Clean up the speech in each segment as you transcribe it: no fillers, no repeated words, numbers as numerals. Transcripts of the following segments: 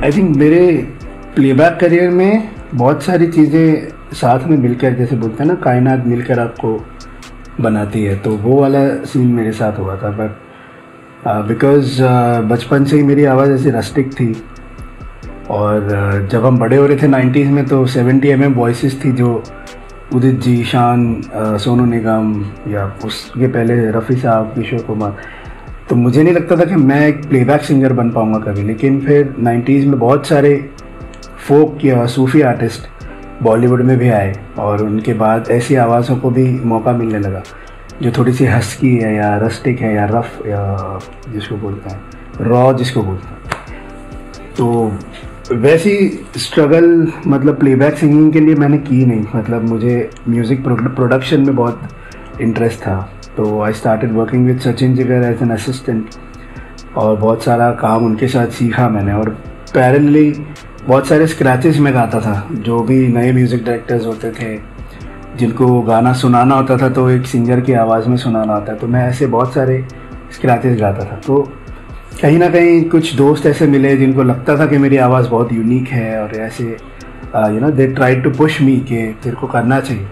I think मेरे playback career में बहुत सारी चीज़ें साथ में मिलकर, जैसे बोलते हैं ना, कायनात मिलकर आपको बनाती है, तो वो वाला सीन मेरे साथ हुआ था। बट बिकॉज बचपन से ही मेरी आवाज़ ऐसी रस्टिक थी, और जब हम बड़े हो रहे थे 90s में तो 70 mm वॉइसेस थी, जो उदित जी, शान, सोनू निगम, या उसके पहले रफ़ी साहब, किशोर कुमार। तो मुझे नहीं लगता था कि मैं एक प्लेबैक सिंगर बन पाऊँगा कभी। लेकिन फिर 90s में बहुत सारे फोक या सूफी आर्टिस्ट बॉलीवुड में भी आए, और उनके बाद ऐसी आवाज़ों को भी मौका मिलने लगा जो थोड़ी सी हस्की है, या रस्टिक है, या रफ, या जिसको बोलते हैं रॉ जिसको बोलते हैं। तो वैसी स्ट्रगल मतलब प्लेबैक सिंगिंग के लिए मैंने की नहीं। मतलब मुझे म्यूज़िक प्रोडक्शन में बहुत इंटरेस्ट था, तो I started working with Sachin Jigar as an assistant, और बहुत सारा काम उनके साथ सीखा मैंने। और पैरेलली बहुत सारे स्क्रैचेस में गाता था। जो भी नए म्यूज़िक डायरेक्टर्स होते थे जिनको गाना सुनाना होता था, तो एक सिंगर की आवाज़ में सुनाना होता है, तो मैं ऐसे बहुत सारे स्क्रैचेस गाता था। तो कहीं ना कहीं कुछ दोस्त ऐसे मिले जिनको लगता था कि मेरी आवाज़ बहुत यूनिक है, और ऐसे they tried to push me कि तेरे को करना चाहिए।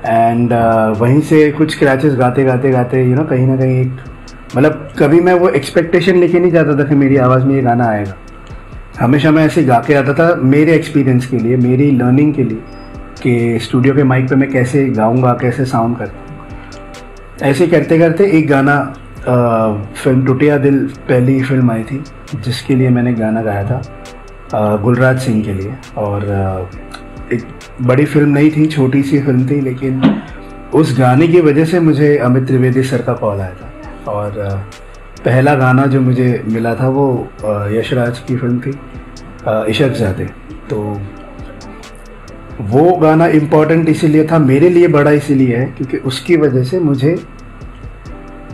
एंड वहीं से कुछ स्क्रैचेस गाते कहीं ना कहीं एक, मतलब कभी मैं वो एक्सपेक्टेशन लेके नहीं जाता था कि मेरी आवाज़ में ये गाना आएगा। हमेशा मैं ऐसे गा के आता था मेरे एक्सपीरियंस के लिए, मेरी लर्निंग के लिए, कि स्टूडियो के माइक पे मैं कैसे गाऊंगा, कैसे साउंड करता। ऐसे करते करते एक गाना, फिल्म टूटिया दिल पहली फिल्म आई थी जिसके लिए मैंने गाना गाया था, गुलराज सिंह के लिए। और एक बड़ी फिल्म नहीं थी, छोटी सी फिल्म थी, लेकिन उस गाने की वजह से मुझे अमित त्रिवेदी सर का कॉल आया था। और पहला गाना जो मुझे मिला था वो यशराज की फिल्म थी, इशक ज़ादे। तो वो गाना इम्पॉर्टेंट इसीलिए था मेरे लिए, बड़ा इसीलिए है क्योंकि उसकी वजह से मुझे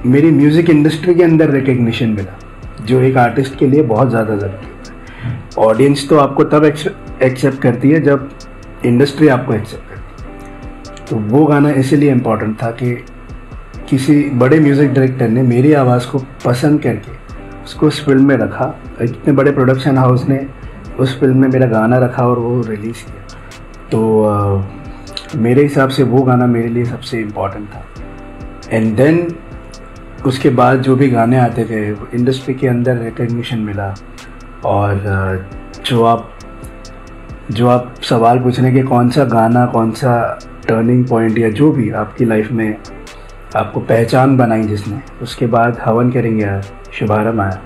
मेरी म्यूज़िक इंडस्ट्री के अंदर रिकग्निशन मिला, जो एक आर्टिस्ट के लिए बहुत ज़्यादा ज़रूरी है। ऑडियंस तो आपको तब एक्सेप्ट करती है जब इंडस्ट्री आपको एक्सेप्ट करती है। तो वो गाना इसीलिए इम्पॉर्टेंट था कि किसी बड़े म्यूज़िक डायरेक्टर ने मेरी आवाज़ को पसंद करके उसको उस फिल्म में रखा। इतने बड़े प्रोडक्शन हाउस ने उस फिल्म में मेरा गाना रखा और वो रिलीज़ किया। तो मेरे हिसाब से वो गाना मेरे लिए सबसे इम्पॉर्टेंट था। एंड देन उसके बाद जो भी गाने आते थे, इंडस्ट्री के अंदर रिकग्निशन मिला। और जो आप सवाल पूछ रहे हैं कि कौन सा गाना, कौन सा टर्निंग पॉइंट, या जो भी आपकी लाइफ में आपको पहचान बनाई जिसने, उसके बाद हवन करेंगे यार, शुभारंभ आया।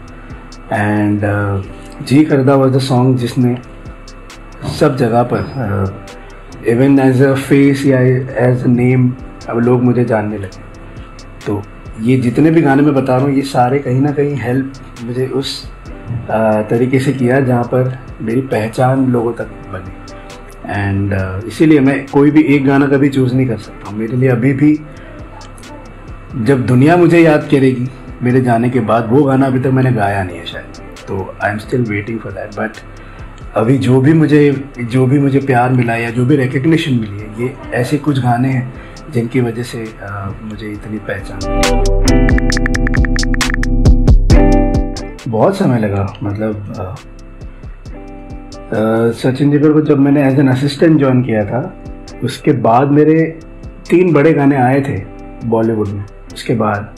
एंड जी करदा वाज द सॉन्ग जिसने सब जगह पर, इवन एज अ फेस या एज अ नेम, अब लोग मुझे जानने लगे। तो ये जितने भी गाने मैं बता रहा हूँ, ये सारे कहीं ना कहीं हेल्प मुझे उस तरीके से किया जहाँ पर मेरी पहचान लोगों तक बनी। एंड इसीलिए मैं कोई भी एक गाना कभी चूज़ नहीं कर सकता हूँ। मेरे लिए अभी भी जब दुनिया मुझे याद करेगी मेरे जाने के बाद, वो गाना अभी तक मैंने गाया नहीं है शायद, तो I am still waiting for that. But अभी जो भी मुझे प्यार मिला या जो भी रिकग्निशन मिली है, ये ऐसे कुछ गाने हैं जिनकी वजह से मुझे इतनी पहचान मिली। बहुत समय लगा। मतलब सचिन जिगर को जब मैंने एज एन असिस्टेंट ज्वाइन किया था, उसके बाद मेरे 3 बड़े गाने आए थे बॉलीवुड में उसके बाद।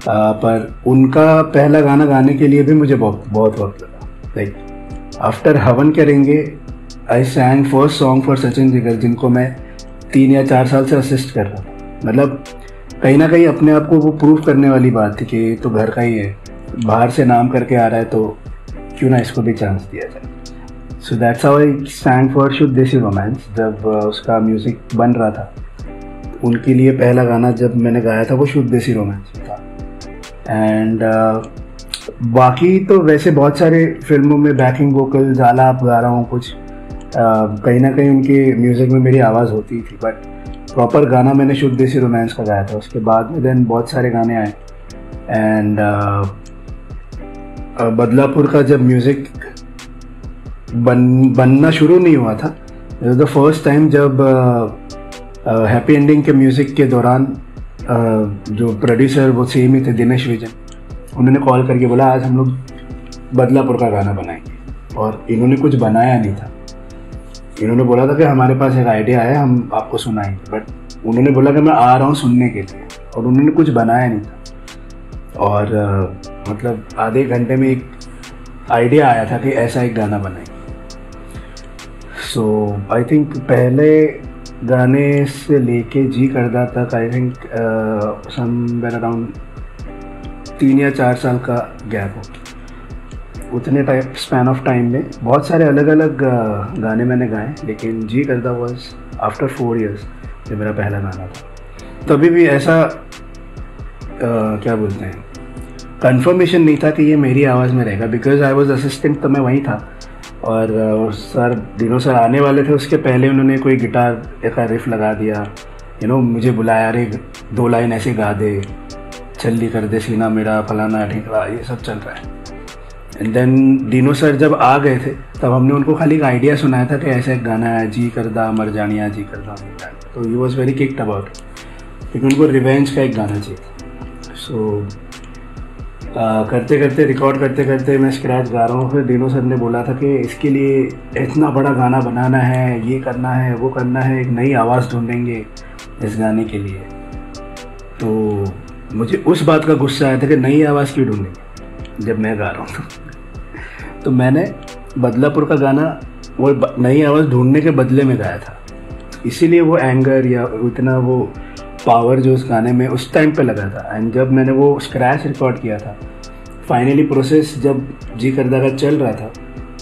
पर उनका पहला गाना गाने के लिए भी मुझे बहुत वक्त लगा। लाइक आफ्टर हवन करेंगे, I sang first song for Sachin Jigar, जिनको मैं 3 या 4 साल से असिस्ट कर रहा था। मतलब कहीं ना कहीं अपने आप को वो प्रूव करने वाली बात थी कि तो घर का ही है, बाहर से नाम करके आ रहा है, तो क्यों ना इसको भी चांस दिया जाए। So that's how I सैंग for शुद्ध देसी रोमांस। जब उसका म्यूज़िक बन रहा था, उनके लिए पहला गाना जब मैंने गाया था वो शुद्ध देसी रोमांस था। एंड बाकी तो वैसे बहुत सारे फिल्मों में बैकिंग वोकल ज़्यादा आप गा रहा हूँ कुछ, कहीं ना कहीं उनके म्यूज़िक में मेरी आवाज़ होती थी, बट प्रॉपर गाना मैंने शुद्ध देसी रोमांस का गाया था। उसके बाद में देन बहुत सारे गाने आए। एंड बदलापुर का जब म्यूज़िक बनना शुरू नहीं हुआ था, द फर्स्ट टाइम जब हैप्पी एंडिंग के म्यूज़िक के दौरान जो प्रोड्यूसर वो सेम ही थे, दिनेश विजन, उन्होंने कॉल करके बोला आज हम लोग बदलापुर का गाना बनाएंगे। और इन्होंने कुछ बनाया नहीं था। इन्होंने बोला था कि हमारे पास एक आइडिया है, हम आपको सुनाएंगे, बट उन्होंने बोला कि मैं आ रहा हूँ सुनने के लिए, और उन्होंने कुछ बनाया नहीं था। और मतलब आधे घंटे में एक आइडिया आया था कि ऐसा एक गाना बनाएंगे। सो आई थिंक पहले गाने से लेके जी करदा तक आई थिंक समवेयर अराउंड 3 या 4 साल का गैप हो। उतने टाइप स्पैन ऑफ टाइम में बहुत सारे अलग अलग गाने मैंने गाए, लेकिन जी करदा वॉज आफ्टर 4 years जो मेरा पहला गाना था। तभी भी ऐसा क्या बोलते हैं, कंफर्मेशन नहीं था कि ये मेरी आवाज़ में रहेगा, बिकॉज आई वॉज असिस्टेंट, तो मैं वहीं था। और सर दिनों सर आने वाले थे, उसके पहले उन्होंने कोई गिटार का रिफ लगा दिया, मुझे बुलाया, अरे 2 लाइन ऐसे गा दे, छल्ली कर दे सीना मेरा, फलाना ढिकड़ा, ये सब चल रहा है। एंड देन दिनों सर जब आ गए थे तब हमने उनको खाली एक आइडिया सुनाया था कि ऐसा एक गाना है, जी करदा मर जानिया जी करदा मर जानिया। तो he was very kicked about, क्योंकि उनको रिवेंज का एक गाना चाहिए। सो करते करते रिकॉर्ड करते करते मैं स्क्रैच गा रहा हूँ। फिर दिनों सर ने बोला था कि इसके लिए इतना बड़ा गाना बनाना है, ये करना है, वो करना है, एक नई आवाज़ ढूंढेंगे इस गाने के लिए। तो मुझे उस बात का गुस्सा आया था कि नई आवाज़ क्यों ढूंढेंगे जब मैं गा रहा हूँ। तो मैंने बदलापुर का गाना वो नई आवाज़ ढूंढने के बदले में गाया था, इसीलिए वो एंगर या इतना वो पावर जो उस गाने में उस टाइम पे लगा था। एंड जब मैंने वो स्क्रैच रिकॉर्ड किया था, फाइनली प्रोसेस जब जी करदा का चल रहा था,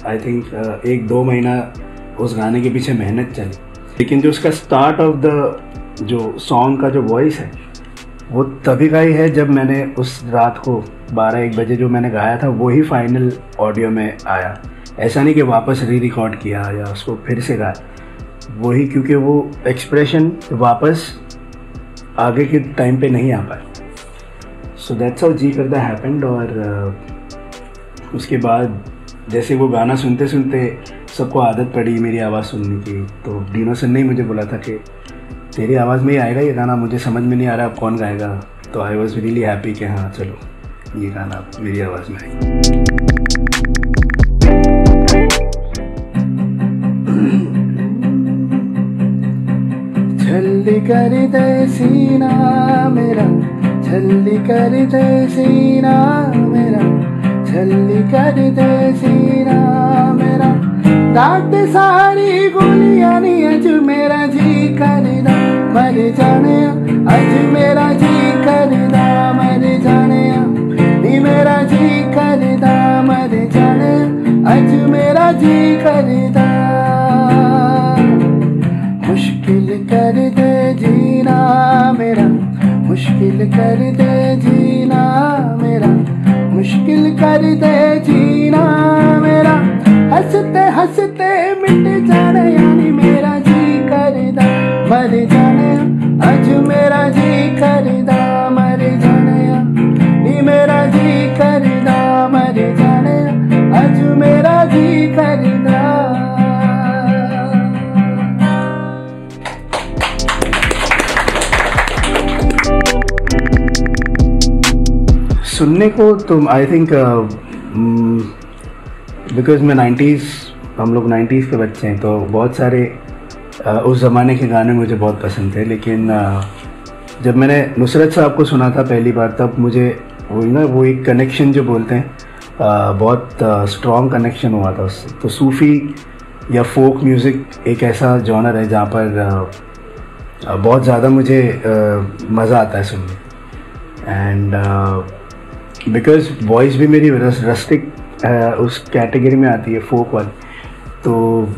आई थिंक 1-2 महीना उस गाने के पीछे मेहनत चली, लेकिन जो उसका स्टार्ट ऑफ द जो सॉन्ग का जो वॉइस है वो तभी का ही है जब मैंने उस रात को 12-1 बजे जो मैंने गाया था वही फाइनल ऑडियो में आया। ऐसा नहीं कि वापस री रिकॉर्ड किया या उसको फिर से गाया, वही, क्योंकि वो एक्सप्रेशन वापस आगे के टाइम पे नहीं आ पाए। सो दैट्स हाउ जी करदा हैपेंड। और उसके बाद जैसे वो गाना सुनते सुनते सबको आदत पड़ी मेरी आवाज़ सुनने की, तो दिनों सर ने मुझे बोला था कि तेरी आवाज़ में ही आएगा ये गाना, मुझे समझ में नहीं आ रहा अब कौन गाएगा। तो आई वॉज रियली हैप्पी कि हाँ चलो ये गाना मेरी आवाज़ में आएगा। छल्ली कर दे सीना मेरा, छल्ली कर दे सीना मेरा, छल्ली कर दे सीना मेरा, दाद सारी गोलियां नी अज मेरा जी करदा मर जाने, अज मेरा जी करदा मर जाने, नी मेरा जी करदा मर जाने, अज मेरा जी करदा। मुश्किल कर दे जीना मेरा, मुश्किल कर दे जीना मेरा, मुश्किल कर दे जीना मेरा, हंसते हंसते मिट जाने, यानी मेरा जी करदा मर जाने, अज मेरा जी करदा मर जाने, नी मेरा जी करदा मर जाने, अज मेरा जी करदा। सुनने को तो आई थिंक बिकॉज मैं 90s, हम लोग 90s के बच्चे हैं, तो बहुत सारे उस ज़माने के गाने मुझे बहुत पसंद थे। लेकिन जब मैंने नुसरत साहब को सुना था पहली बार, तब मुझे वो एक कनेक्शन जो बोलते हैं, बहुत स्ट्रॉन्ग कनेक्शन हुआ था उससे। तो सूफ़ी या फोक म्यूज़िक एक ऐसा जॉनर है जहाँ पर बहुत ज़्यादा मुझे मज़ा आता है सुनने। एंड बिकॉज वॉइस भी मेरी रस्टिक उस कैटेगरी में आती है, फोक वाली, तो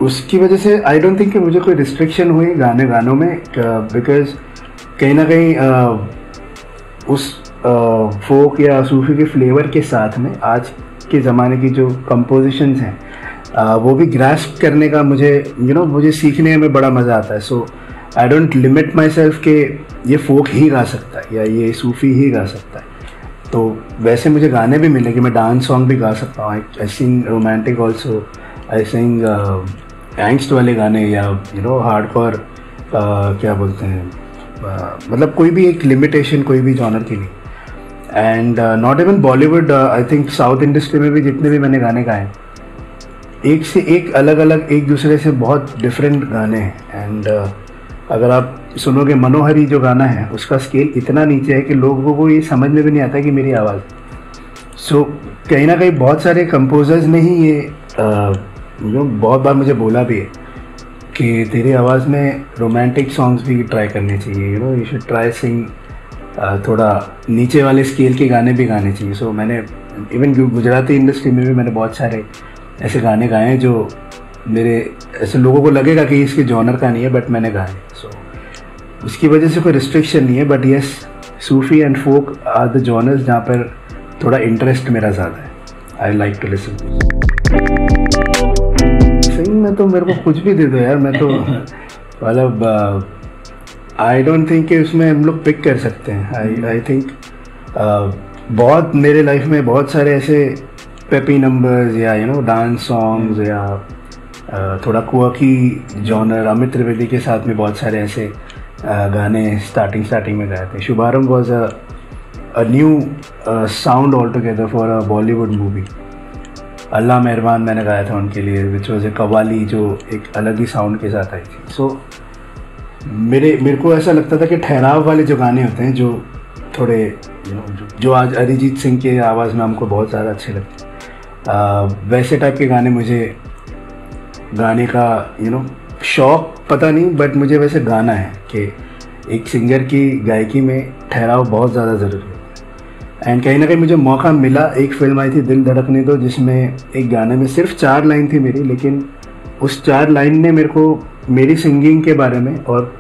उसकी वजह से आई डोंट थिंक कि मुझे कोई रिस्ट्रिक्शन हुई गानों में, बिकॉज कहीं ना कहीं उस फोक या सूफी के फ्लेवर के साथ में आज के ज़माने की जो कंपोजिशंस हैं वो भी ग्रास्प करने का मुझे सीखने में बड़ा मज़ा आता है। So I don't limit myself कि ये फोक ही गा सकता है या ये सूफी ही गा सकता है। तो वैसे मुझे गाने भी मिले कि मैं डांस सॉन्ग भी गा सकता हूँ। आई सिंग रोमांटिक ऑल्सो, आई सिंग एंगस्ट वाले गाने या हार्डकोर, क्या बोलते हैं, मतलब कोई भी एक लिमिटेशन कोई भी जॉनर की नहीं। And not even Bollywood, I think south industry में भी जितने भी मैंने गाने गाए एक से एक अलग अलग, एक दूसरे से बहुत डिफरेंट गाने हैं। एंड अगर आप सुनोगे मनोहरी जो गाना है, उसका स्केल इतना नीचे है कि लोगों को ये समझ में भी नहीं आता कि मेरी आवाज़। सो कहीं ना कहीं बहुत सारे कंपोजर्स ने ही ये बहुत बार मुझे बोला भी है कि तेरी आवाज़ में रोमांटिक सॉन्ग्स भी ट्राई करने चाहिए, यू शुड ट्राई सिंग थोड़ा नीचे वाले स्केल के गाने भी गाने चाहिए। सो मैंने इवन गुजराती इंडस्ट्री में भी मैंने बहुत सारे ऐसे गाने गाए हैं जो मेरे ऐसे लोगों को लगेगा कि इसके जॉनर का नहीं है, बट मैंने गाए। सो उसकी वजह से कोई रिस्ट्रिक्शन नहीं है, but yes, Sufi and folk are the genres जहाँ पर थोड़ा इंटरेस्ट मेरा ज़्यादा है। I like to listen. Sing में तो मेरे को कुछ भी दे दो यार, मैं तो मतलब आई डोंट थिंक कि उसमें हम लोग पिक कर सकते हैं। आई थिंक बहुत मेरे लाइफ में बहुत सारे ऐसे पेपी नंबर्स या डांस सॉन्ग्स या थोड़ा क्वर्की जॉनर, अमित त्रिवेदी के साथ में बहुत सारे ऐसे गाने स्टार्टिंग में गाए थे। Shubharambh was a new sound all together for a Bollywood movie. Allah Meherbaan मैंने गाया था उनके लिए, विच वॉज ए कवाली, जो एक अलग ही साउंड के साथ आई थी। सो मेरे को ऐसा लगता था कि ठहराव वाले जो गाने होते हैं, जो थोड़े जो आज अरिजीत सिंह के आवाज़ में हमको बहुत ज़्यादा अच्छे लगते हैं, वैसे टाइप के गाने मुझे गाने का शौक पता नहीं, बट मुझे वैसे गाना है कि एक सिंगर की गायकी में ठहराव बहुत ज़्यादा ज़रूरी है। एंड कहीं ना कहीं मुझे मौका मिला, एक फिल्म आई थी दिल धड़कने दो, जिसमें एक गाने में सिर्फ 4 लाइन थी मेरी, लेकिन उस 4 लाइन ने मेरे को मेरी सिंगिंग के बारे में और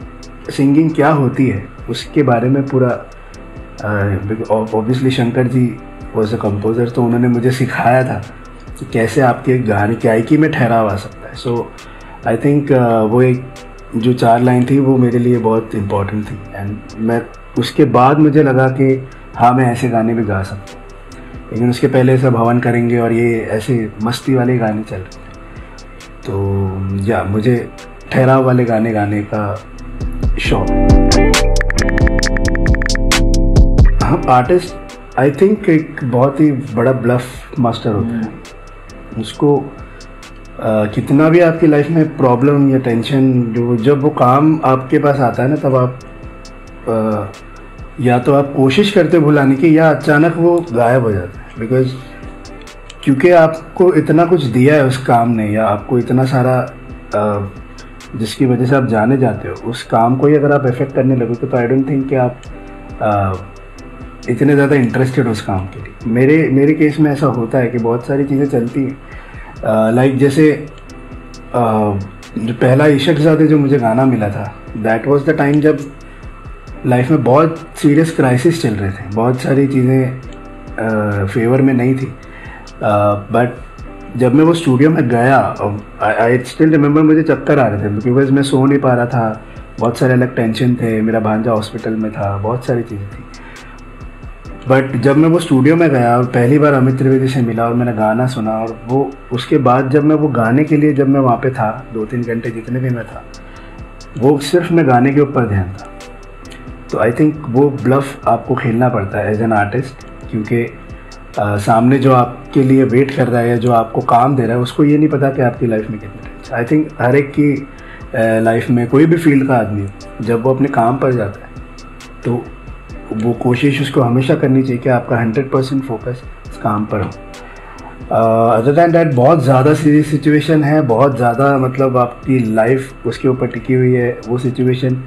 सिंगिंग क्या होती है उसके बारे में पूरा, obviously Shankar ji was a composer, तो उन्होंने मुझे सिखाया था कि कैसे आपके गाने गायकी में ठहराव आ सकता है। सो आई थिंक वो एक जो 4 लाइन थी वो मेरे लिए बहुत इम्पोर्टेंट थी। एंड मैं उसके बाद मुझे लगा कि हाँ, मैं ऐसे गाने भी गा सकता हूँ, लेकिन उसके पहले सब हवन करेंगे और ये ऐसे मस्ती वाले गाने चल रहे थे। तो या मुझे ठहराव वाले गाने गाने का शौक। हाँ, आर्टिस्ट आई थिंक एक बहुत ही बड़ा ब्लफ मास्टर होता है। उसको कितना भी आपकी लाइफ में प्रॉब्लम या टेंशन, जब वो काम आपके पास आता है ना, तब आप या तो आप कोशिश करते भुलाने की, या अचानक वो गायब हो जाता है। बिकॉज क्योंकि आपको इतना कुछ दिया है उस काम ने, या आपको इतना सारा जिसकी वजह से आप जाने जाते हो, उस काम को ही अगर आप इफेक्ट करने लगोगे तो आई डोंट थिंक कि आप इतने ज़्यादा इंटरेस्टेड उस काम के लिए। मेरे केस में ऐसा होता है कि बहुत सारी चीज़ें चलती हैं, लाइक जैसे जो पहला इशक ज़ादे जो मुझे गाना मिला था, दैट वाज द टाइम जब लाइफ में बहुत सीरियस क्राइसिस चल रहे थे, बहुत सारी चीज़ें फेवर में नहीं थी। बट जब मैं वो स्टूडियो में गया, आई स्टिल रिमेंबर, मुझे चक्कर आ रहे थे बिकॉज मैं सो नहीं पा रहा था, बहुत सारे अलग टेंशन थे, मेरा भांजा हॉस्पिटल में था, बहुत सारी चीज़ें थी। बट जब मैं वो स्टूडियो में गया और पहली बार अमित त्रिवेदी से मिला और मैंने गाना सुना, और वो उसके बाद जब मैं वो गाने के लिए जब मैं वहाँ पे था 2-3 घंटे जितने भी मैं था, वो सिर्फ मैं गाने के ऊपर ध्यान था। तो आई थिंक वो ब्लफ आपको खेलना पड़ता है एज एन आर्टिस्ट, क्योंकि सामने जो आपके लिए वेट कर रहा है या जो आपको काम दे रहा है, उसको ये नहीं पता कि आपकी लाइफ में कितने टेंशन। आई थिंक हर एक की लाइफ में, कोई भी फील्ड का आदमी जब वो अपने काम पर जाता है तो वो कोशिश उसको हमेशा करनी चाहिए कि आपका 100% फोकस इस काम पर हो। अदर दैन डैट बहुत ज़्यादा सीरियस सिचुएशन है, बहुत ज़्यादा मतलब आपकी लाइफ उसके ऊपर टिकी हुई है, वो सिचुएशन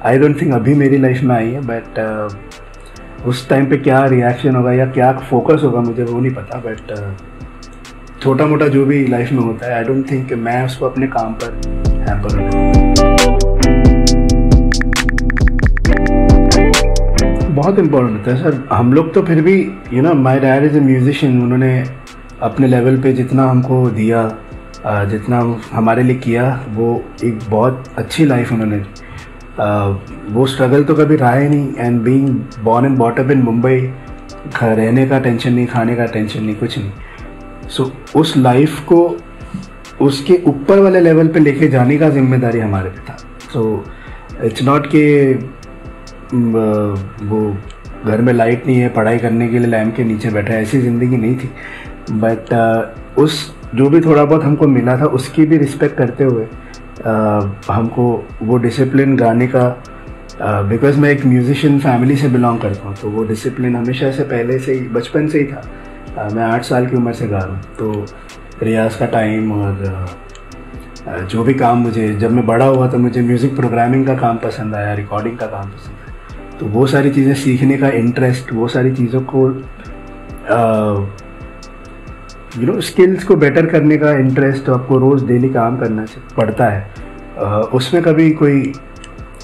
आई डोंट थिंक अभी मेरी लाइफ में आई है। बट उस टाइम पे क्या रिएक्शन होगा या क्या फोकस होगा मुझे वो नहीं पता। बट छोटा मोटा जो भी लाइफ में होता है, आई डोंट थिंक मैं उसको अपने काम पर हैम्पर हूँ। बहुत इम्पोर्टेंट होता है सर। हम लोग तो फिर भी my dad is a musician, उन्होंने अपने लेवल पे जितना हमको दिया, जितना रहने लिए किया, वो एक बहुत अच्छी लाइफ उन्होंने दी। वो स्ट्रगल तो कभी रहा ही नहीं। And being born and bought up in Mumbai, रहने का टेंशन नहीं, खाने का टेंशन नहीं, कुछ नहीं। सो उस लाइफ को उसके ऊपर वाले लेवल पे लेके जाने का जिम्मेदारी हमारे पे था। सो इट्स नॉट कि वो घर में लाइट नहीं है, पढ़ाई करने के लिए लैम्प के नीचे बैठा है, ऐसी ज़िंदगी नहीं थी। बट उस जो भी थोड़ा बहुत हमको मिला था उसकी भी रिस्पेक्ट करते हुए हमको वो डिसिप्लिन गाने का, बिकॉज मैं एक म्यूजिशियन फैमिली से बिलोंग करता हूँ, तो वो डिसिप्लिन हमेशा से पहले से ही, बचपन से ही था। मैं 8 साल की उम्र से गा रहा हूँ, तो रियाज का टाइम और जो भी काम मुझे, जब मैं बड़ा हुआ तो मुझे म्यूज़िक प्रोग्रामिंग का काम पसंद आया, रिकॉर्डिंग का काम पसंद आया, तो वो सारी चीज़ें सीखने का इंटरेस्ट, वो सारी चीज़ों को स्किल्स को बेटर करने का इंटरेस्ट आपको रोज़ डेली काम करना पड़ता है। उसमें कभी कोई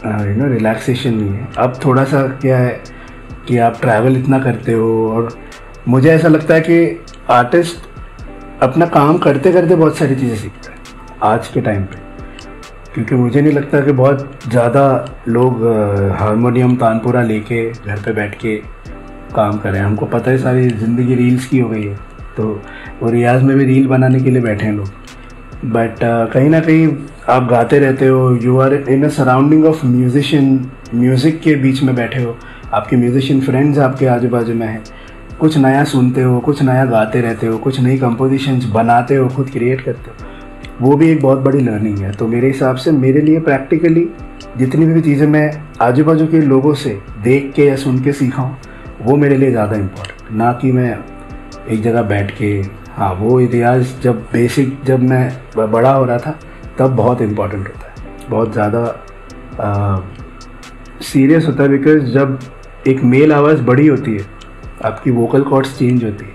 रिलैक्सेशन नहीं है। अब थोड़ा सा क्या है कि आप ट्रैवल इतना करते हो, और मुझे ऐसा लगता है कि आर्टिस्ट अपना काम करते करते बहुत सारी चीज़ें सीखता है आज के टाइम पे, क्योंकि मुझे नहीं लगता कि बहुत ज़्यादा लोग हारमोनियम तानपुरा लेके घर पे बैठ के काम करें। हमको पता है सारी ज़िंदगी रील्स की हो गई है, तो वो रियाज में भी रील बनाने के लिए बैठे हैं लोग, बट कहीं ना कहीं आप गाते रहते हो, you are in a surrounding of musician, music के बीच में बैठे हो, आपके म्यूजिशियन फ्रेंड्स आपके आजू बाजू में हैं, कुछ नया सुनते हो, कुछ नया गाते रहते हो, कुछ नई कंपोजिशंस बनाते हो, खुद क्रिएट करते हो, वो भी एक बहुत बड़ी लर्निंग है। तो मेरे हिसाब से मेरे लिए प्रैक्टिकली जितनी भी चीज़ें मैं आजू बाजू के लोगों से देख के या सुन के सीखा हूँ, वो मेरे लिए ज़्यादा इम्पोर्टेंट, ना कि मैं एक जगह बैठ के। हाँ, वो रियाज जब मैं बड़ा हो रहा था तब बहुत इम्पोर्टेंट होता है, बहुत ज़्यादा सीरियस होता है, बिकॉज जब एक मेल आवाज़ बड़ी होती है, आपकी वोकल कॉर्ड्स चेंज होती है,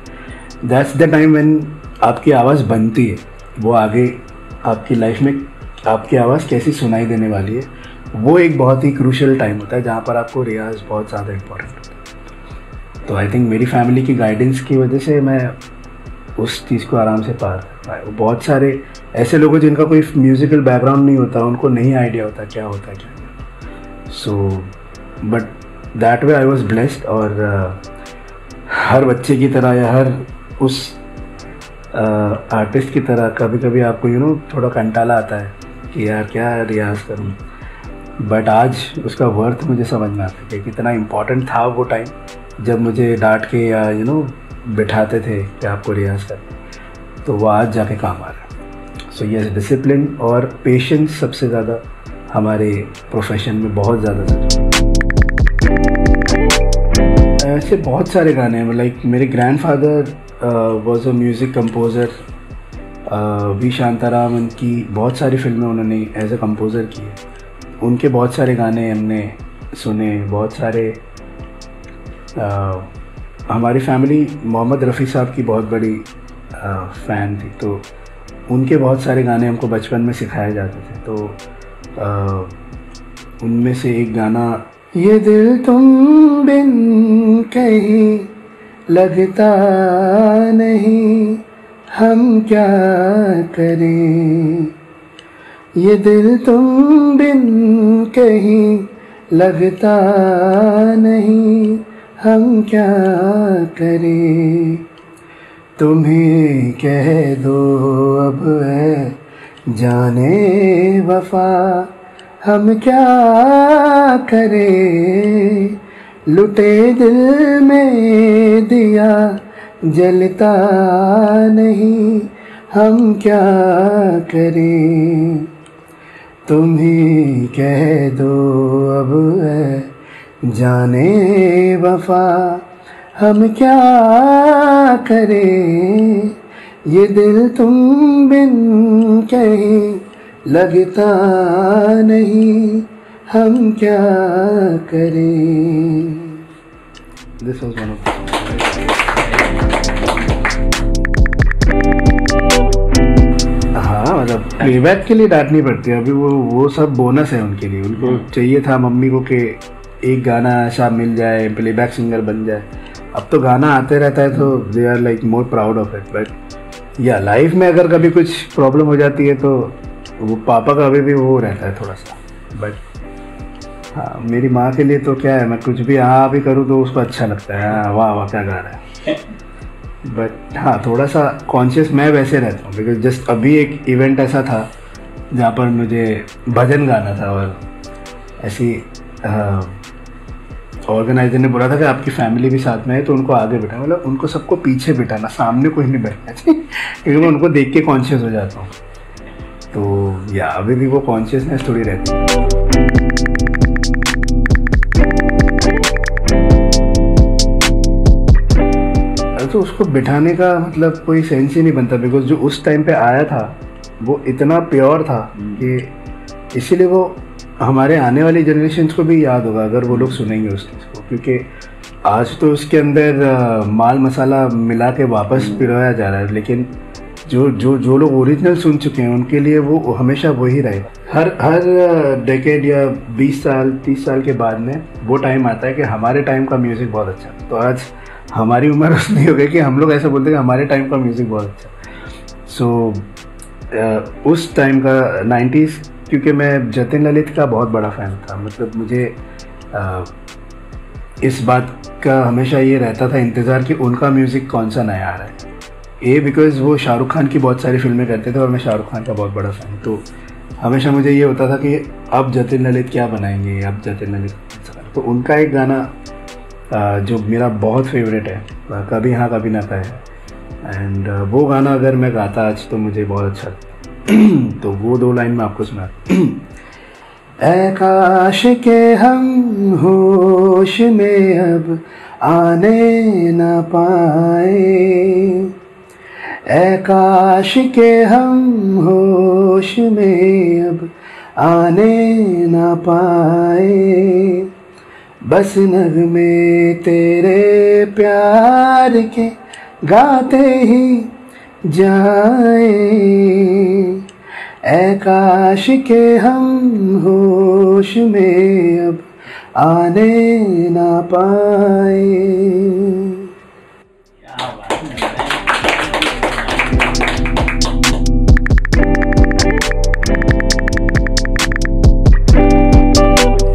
दैट्स द टाइम व्हेन आपकी आवाज़ बनती है। वो आगे आपकी लाइफ में आपकी आवाज़ कैसी सुनाई देने वाली है, वो एक बहुत ही क्रूशियल टाइम होता है जहाँ पर आपको रियाज बहुत ज़्यादा इम्पोर्टेंट होता है। तो आई थिंक मेरी फैमिली की गाइडेंस की वजह से मैं उस चीज़ को आराम से पार कर पाया। बहुत सारे ऐसे लोग हैं जिनका कोई म्यूज़िकल बैकग्राउंड नहीं होता, उनको नहीं आइडिया होता क्या होता है क्या नहीं। So but that way I was blessed. और हर बच्चे की तरह या हर उस आर्टिस्ट की तरह कभी कभी आपको थोड़ा कंटाला आता है कि यार क्या रियाज करूँ, बट आज उसका वर्थ मुझे समझ में आता है कि कितना इम्पोर्टेंट था वो टाइम जब मुझे डांट के या बिठाते थे कि आपको रियाज कर, तो वो आज जाके काम आ रहा है। सो यस, डिसिप्लिन और पेशेंस सबसे ज़्यादा हमारे प्रोफेशन में बहुत ज़्यादा ज़रूरी है। ऐसे बहुत सारे गाने हैं, लाइक मेरे grandfather was a music composer, V Shantaram, उनकी बहुत सारी फिल्में उन्होंने एज ए कंपोज़र की है, उनके बहुत सारे गाने हमने सुने। बहुत सारे हमारी फैमिली मोहम्मद रफ़ी साहब की बहुत बड़ी फ़ैन थी, तो उनके बहुत सारे गाने हमको बचपन में सिखाए जाते थे। तो उनमें से एक गाना, ये दिल तुम बिन कहीं लगता नहीं, हम क्या करें, ये दिल तुम बिन कहीं लगता नहीं, हम क्या करें, तुम्हें कह दो अब है जाने वफा, हम क्या करें, लुटे दिल में दिया जलता नहीं, हम क्या करें, तुम्हें कह दो अब है जाने वफा, हम क्या करें, ये दिल तुम बिन कहीं लगता नहीं, हम क्या करें। This was one of the हाँ, मतलब प्लेबैक के लिए डांटनी पड़ती है। अभी वो सब बोनस है उनके लिए। उनको चाहिए था मम्मी को कि एक गाना ऐसा मिल जाए, प्लेबैक सिंगर बन जाए। अब तो गाना आते रहता है तो they are like more proud of it. But या लाइफ में अगर कभी कुछ प्रॉब्लम हो जाती है तो वो पापा का अभी भी वो रहता है थोड़ा सा। बट हाँ, मेरी माँ के लिए तो क्या है, मैं कुछ भी हाँ भी करूँ तो उसको अच्छा लगता है, हाँ वाह वाह क्या गा रहा है। बट हाँ, थोड़ा सा कॉन्शियस मैं वैसे रहता हूँ, बिकॉज जस्ट अभी एक इवेंट ऐसा था जहाँ पर मुझे भजन गाना था और ऐसी ऑर्गेनाइजर ने बोला था कि आपकी फैमिली भी साथ में है तो उनको आगे बिठा, मतलब उनको सबको पीछे बिठाना, सामने कोई नहीं बैठना चाहिए क्योंकि मैं उनको देख के कॉन्शियस हो जाता हूँ। तो या अभी भी वो कॉन्शियसनेस थोड़ी रहती है। तो उसको बिठाने का मतलब कोई सेंस ही नहीं बनता, बिकॉज जो उस टाइम पे आया था वो इतना प्योर था कि इसीलिए वो हमारे आने वाली जनरेशन्स को भी याद होगा अगर वो लोग सुनेंगे उस चीज़ को, क्योंकि आज तो उसके अंदर माल मसाला मिला के वापस पिरोया जा रहा है, लेकिन जो लोग ओरिजिनल सुन चुके हैं उनके लिए वो हमेशा वही रहेगा। हर डेकेड या 20 साल 30 साल के बाद में वो टाइम आता है कि हमारे टाइम का म्यूज़िक बहुत अच्छा है। तो आज हमारी उम्र उसमें हो गई कि हम लोग ऐसा बोलते हैं कि हमारे टाइम का म्यूज़िक बहुत अच्छा। सो उस टाइम का 90s, क्योंकि मैं जतिन ललित का बहुत बड़ा फ़ैन था, मतलब मुझे इस बात का हमेशा ये रहता था इंतज़ार कि उनका म्यूज़िक कौन सा नया आ रहा है। बिकॉज़ वो शाहरुख खान की बहुत सारी फिल्में करते थे और मैं शाहरुख खान का बहुत बड़ा फ़ैन, तो हमेशा मुझे ये होता था कि अब जतिन ललित क्या बनाएंगे, अब जतिन ललित। तो उनका एक गाना जो मेरा बहुत फेवरेट है, कभी हाँ कभी ना है, एंड वो गाना अगर मैं गाता आज तो मुझे बहुत अच्छा लगता। तो वो 2 लाइन मैं आपको सुना। ऐ काश के हम होश में अब आने न पाए, ऐ काश के हम होश में अब आने न पाए, बस नगमे तेरे प्यार के गाते ही जाए, ऐ काश के हम होश में अब आने ना पाए।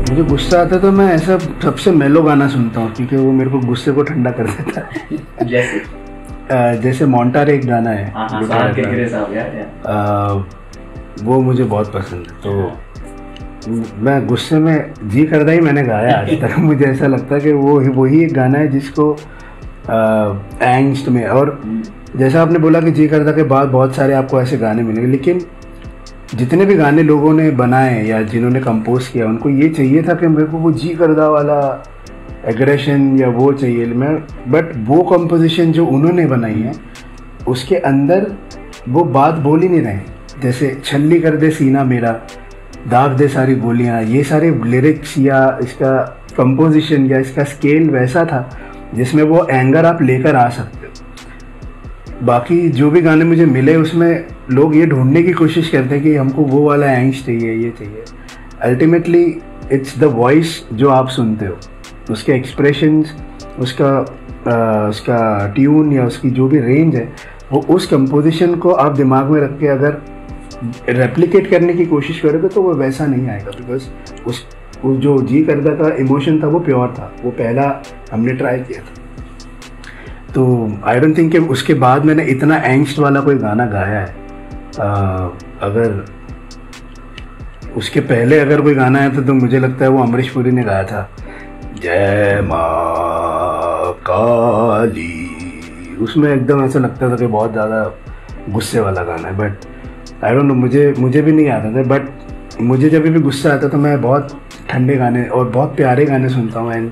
मुझे गुस्सा आता है तो मैं ऐसा सबसे मेलो गाना सुनता हूँ क्योंकि वो मेरे को गुस्से को ठंडा कर देता है। जैसे मोंटारे एक गाना है वो मुझे बहुत पसंद है, तो मैं गुस्से में जी करदा ही मैंने गाया आज तक। मुझे ऐसा लगता है कि वो वही एक गाना है जिसको एंग्स्ट में, और जैसा आपने बोला कि जी करदा के बाद बहुत सारे आपको ऐसे गाने मिलेंगे, लेकिन जितने भी गाने लोगों ने बनाए या जिन्होंने कंपोज किया उनको ये चाहिए था कि मेरे को वो जी करदा वाला एग्रेशन या वो चाहिए मैं, बट वो कंपोजिशन जो उन्होंने बनाई है उसके अंदर वो बात बोल ही नहीं रहे। जैसे छल्ली कर दे सीना मेरा, दाग दे सारी गोलियां, ये सारे लिरिक्स या इसका कंपोजिशन या इसका स्केल वैसा था जिसमें वो एंगर आप लेकर आ सकते हो। बाकी जो भी गाने मुझे मिले उसमें लोग ये ढूंढने की कोशिश करते हैं कि हमको वो वाला एंग्स चाहिए, ये चाहिए। अल्टीमेटली इट्स द वॉइस जो आप सुनते हो, उसके एक्सप्रेशंस, उसका ट्यून या उसकी जो भी रेंज है, वो उस कंपोजिशन को आप दिमाग में रख के अगर रेप्लिकेट करने की कोशिश करोगे तो वो वैसा नहीं आएगा, बिकॉज उस जो जी करदा का इमोशन था वो प्योर था, वो पहला हमने ट्राई किया था। तो आई डोंट थिंक कि उसके बाद मैंने इतना एंग्स्ट वाला कोई गाना गाया है। अगर उसके पहले अगर कोई गाना आया था तो मुझे लगता है वो अमरीश पुरी ने गाया था, जय माँ काली। उसमें एकदम ऐसा लगता था कि बहुत ज़्यादा गुस्से वाला गाना है, बट आई डोंट नो, मुझे भी नहीं आता था। बट मुझे जब भी गुस्सा आता तो मैं बहुत ठंडे गाने और बहुत प्यारे गाने सुनता हूँ। एंड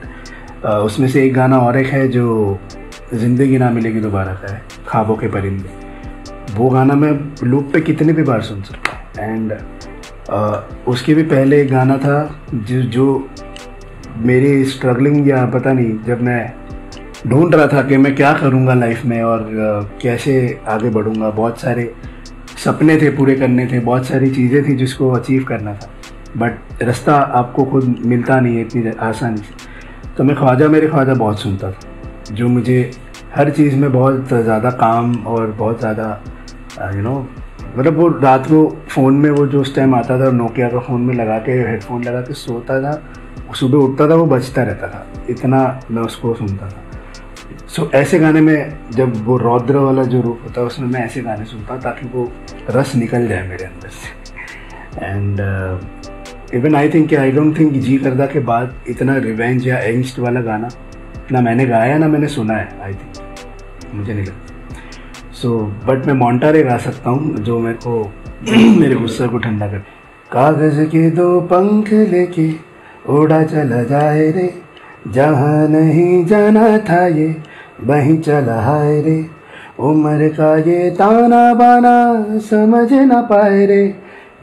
उसमें से एक गाना और एक है जो ज़िंदगी ना मिलेगी दोबारा का है, ख्वाबों के परिंदे। वो गाना मैं लूप पे कितने भी बार सुन सकता हूँ। एंड उसके भी पहले एक गाना था जो मेरी स्ट्रगलिंग या पता नहीं, जब मैं ढूंढ रहा था कि मैं क्या करूँगा लाइफ में और कैसे आगे बढ़ूँगा, बहुत सारे सपने थे पूरे करने थे, बहुत सारी चीज़ें थी जिसको अचीव करना था, बट रास्ता आपको खुद मिलता नहीं है इतनी आसानी से। तो मैं मेरे ख्वाजा बहुत सुनता था, जो मुझे हर चीज़ में बहुत ज़्यादा काम और बहुत ज़्यादा मतलब वो रात को फ़ोन में वो जो उस टाइम आता था नोकिया का फ़ोन में लगा के हेडफोन लगा के सोता था, सुबह उठता था वो बजता रहता था, इतना मैं उसको सुनता था। सो ऐसे गाने में जब वो रौद्र वाला जो रूप होता है उसमें मैं ऐसे गाने सुनता हूँ ताकि वो रस निकल जाए मेरे अंदर से। And even I think I don't think Jee Karda के बाद इतना रिवेंज या एंगस्ट वाला गाना ना मैंने गाया ना मैंने सुना है, आई थिंक, मुझे नहीं लगता। सो बट मैं मोंटारे गा सकता हूँ जो मेरे को मेरे गुस्से को ठंडा कर। कागज के दो पंख लेके उड़ा चला जाए रे, जहाँ नहीं जाना था ये वहीं चला है रे, उम्र का ये ताना बाना समझ ना पाए रे,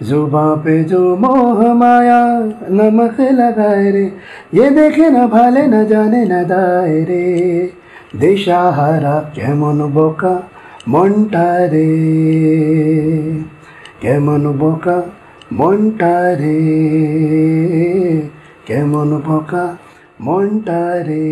जुबां पे जो मोह माया नमक लगाए रे, ये देखे न भाले न जाने न दाए रे, देशाहारा केमन बोका मोंटारे, केमन बोका मोंटारे, केमन बोका मोंटारे।